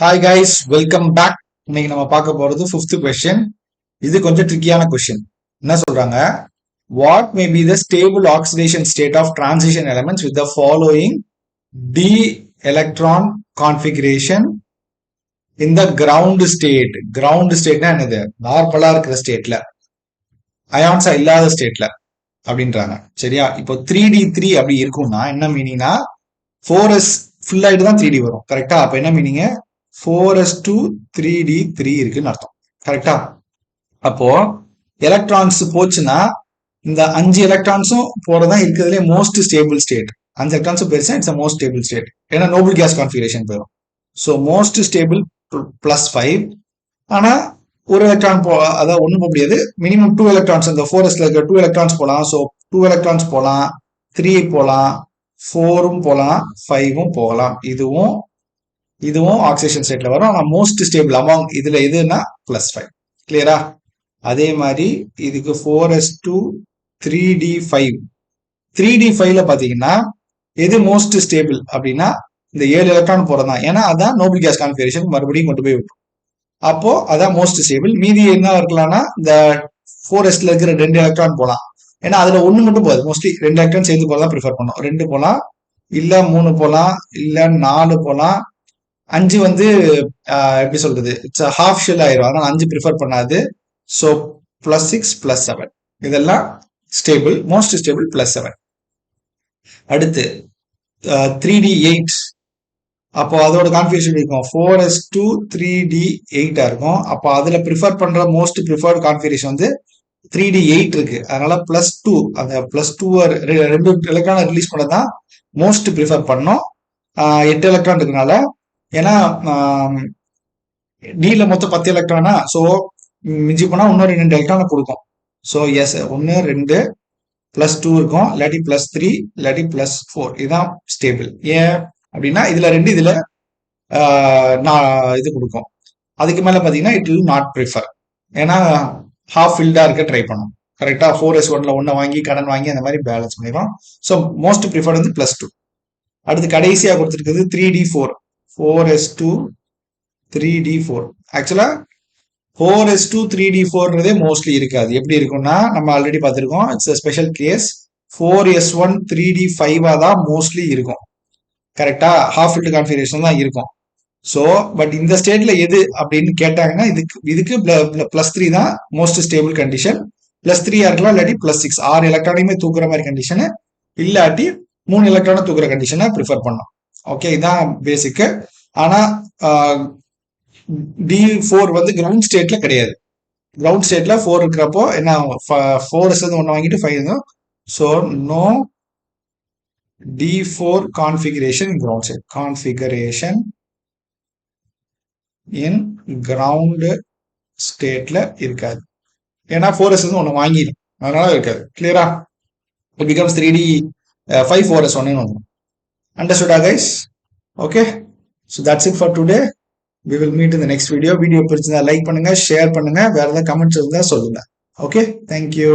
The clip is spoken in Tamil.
Hi guys, welcome back. இன்னைக்கு நம்ம பார்க்க போறது ஃபிஃப்த் கொஸ்டின். இது கொஞ்சம் ட்ரிக்கியான கொஸ்டின். என்ன சொல்றாங்க? What may be the stable oxidation state of transition elements with the following d electron configuration in the ground state. Ground ஸ்டேட்னா என்னது? நார்மலா இருக்கிற ஸ்டேட்ல, அயான்ஸா இல்லாத ஸ்டேட்ல அப்படின்றாங்க. சரியா? இப்போ 3D3 அப்படி இருக்கும்னா என்ன மீனிங்னா 4s ஃபுல் ஆயிட்டு தான் 3D வரும். கரெக்டா? அப்ப என்ன மீனிங்? 4s2 3D3 இருக்குன்னு அர்த்தம். கரெக்டா? அப்போ எலக்ட்ரான்ஸ் போச்சுன்னா இந்த 5 எலக்ட்ரான்ஸும் போறதான் இருக்கிறதுலே மோஸ்ட் ஸ்டேபிள் ஸ்டேட். 5 எலக்ட்ரான்ஸும் பெருசா இட்ஸ் மோஸ்ட் ஸ்டேபிள் ஸ்டேட். ஏன்னா நோபல் கேஸ் கான்ஃபிகரேஷன் போயிடும். So most stable +5. ஆனா ஒரு எலக்ட்ரான் அதாவது ஒண்ணும் போக முடியாது. மினிமம் 2 எலக்ட்ரான்ஸ், இந்த 4sல இருக்க 2 எலக்ட்ரான்ஸ் போலாம். ஸோ 2 எலக்ட்ரான்ஸ் போலாம், 3 போலாம், 4ம் போலாம், 5ம் போகலாம். இதுவும் இதுவும் ஆக்சிடேஷன் ஸ்டேட்ல வரும். ஆனா மோஸ்ட் ஸ்டேபிள் அமாங் இதுல எதுனா +5. கிளியரா? அதே மாதிரி இதுக்கு 4s2 3d5. 3d5ல பாத்தீங்கன்னா எது மோஸ்ட் ஸ்டேபிள் அப்படின்னா இந்த 7 எலக்ட்ரான் போறதான். ஏன்னா அதான் நோபல் கேஸ் கான்ஃபிகரேஷன் மறுபடியும் கொண்டு போய் விட்டுரும். அப்போ அதான் மோஸ்ட் ஸ்டேபிள். மீதி என்ன இருக்கலாம்னா இந்த 4sல இருக்கிற 2 எலக்ட்ரான் போலாம். ஏன்னா அதுல ஒண்ணு மட்டும் போகுது. மோஸ்ட்லி 2 எலக்ட்ரான் சேர்ந்து போறதா ப்ரிஃபர் பண்ணும். 2 போலாம், இல்ல 3 போலாம், இல்ல 4 போலாம். 5 வந்து எப்படி சொல்றது, இட்ஸ் ஹாஃப் ஷெல் ஆயிரும். அதனால 5 ப்ரிஃபர் பண்ணாது. ஸோ +6 +7 இதெல்லாம் ஸ்டேபிள், மோஸ்ட் ஸ்டேபிள் +7. அடுத்து 3d8. அப்போ அதோட கான்ஃபிகரேஷன் இருக்கும் 4s2 3d8 இருக்கும். அப்போ அதுல ப்ரிஃபர் பண்ற மோஸ்ட் ப்ரிஃபர்ட் கான்ஃபிகரேஷன் வந்து 3d8 இருக்கு. அதனால +2, அந்த +2 ரெண்டு எலக்ட்ரான் ரிலீஸ் பண்ணதான் மோஸ்ட் ப்ரிஃபர் பண்ணோம். 8 எலக்ட்ரான் இருக்கனால. ஏன்னா டில மொத்தம் 10 எலக்ட்ரானா, ஸோ மிஞ்சி போனா இன்னொரு 2 எலக்ட்ரானை கொடுக்கும். ஸோ எஸ் 1 2 +2 இருக்கும், இல்லாட்டி +3, இல்லாட்டி +4. இதுதான் ஸ்டேபிள். ஏன் அப்படின்னா இதுல 2 இதுல நான் இது கொடுக்கும். அதுக்கு மேல பாத்தீங்கன்னா இட் வில் நாட் ப்ரிஃபர். ஏன்னா ஹாஃப் ஃபில்டா இருக்க ட்ரை பண்ணும். கரெக்டா? 4s1ல 1 வாங்கி கடன் வாங்கி அந்த மாதிரி பேலன்ஸ் பண்ணிடும். ஸோ மோஸ்ட் ப்ரிஃபர்ட் வந்து +2. அடுத்து கடைசியா கொடுத்துருக்குது 3d4. 4s2 3d4. ஆக்சுவலா 4s2 3d4ன்றதே மோஸ்ட்லி இருக்காது. எப்படி இருக்கும்னா நம்ம ஆல்ரெடி பார்த்திருக்கோம். It's special case. 4s1 3d5 தான் மோஸ்ட்லி இருக்கும். கரெக்டா? ஹாஃப் ஃபில்ட் கான்ஃபிகரேஷன் தான் இருக்கும். ஸோ பட் இந்த ஸ்டேட்ல எது அப்படின்னு கேட்டாங்கன்னா இதுக்கு +3 தான் மோஸ்ட் ஸ்டேபிள் கண்டிஷன். +3 இருக்கலாம், இல்லாட்டி +6. 6 எலக்ட்ரானையுமே தூக்குற மாதிரி கண்டிஷனு, இல்லாட்டி 3 எலக்ட்ரானை தூக்குற கண்டிஷனை ப்ரிஃபர் பண்ணோம். ஓகே, இதான் பேசிக்கு. ஆனா D4 வந்து கிரவுண்ட் ஸ்டேட்ல கிடையாது. கிரவுண்ட் ஸ்டேட்ல 4 இருக்கிறப்போ என்ன 4s வந்து 1 வாங்கிட்டு 5 இருக்கும். So no D4 configuration ground state. Configuration in ground ஸ்டேட்ல இருக்காது. ஏன்னா 4s வந்து 1 வாங்கிடும், அதனால இருக்காது. கிளியரா? இட் பிகம்ஸ் 3D 5 4s 1 வந்துடும். அண்டர்ஸ்டுடா guys? Okay, so that's it for today. we will meet in the next video. Video பிடிச்சிருந்தா லைக் பண்ணுங்க, ஷேர் பண்ணுங்க, வேற ஏதாவது கமெண்ட்ஸ் இருந்தா சொல்லுங்க. Okay, thank you.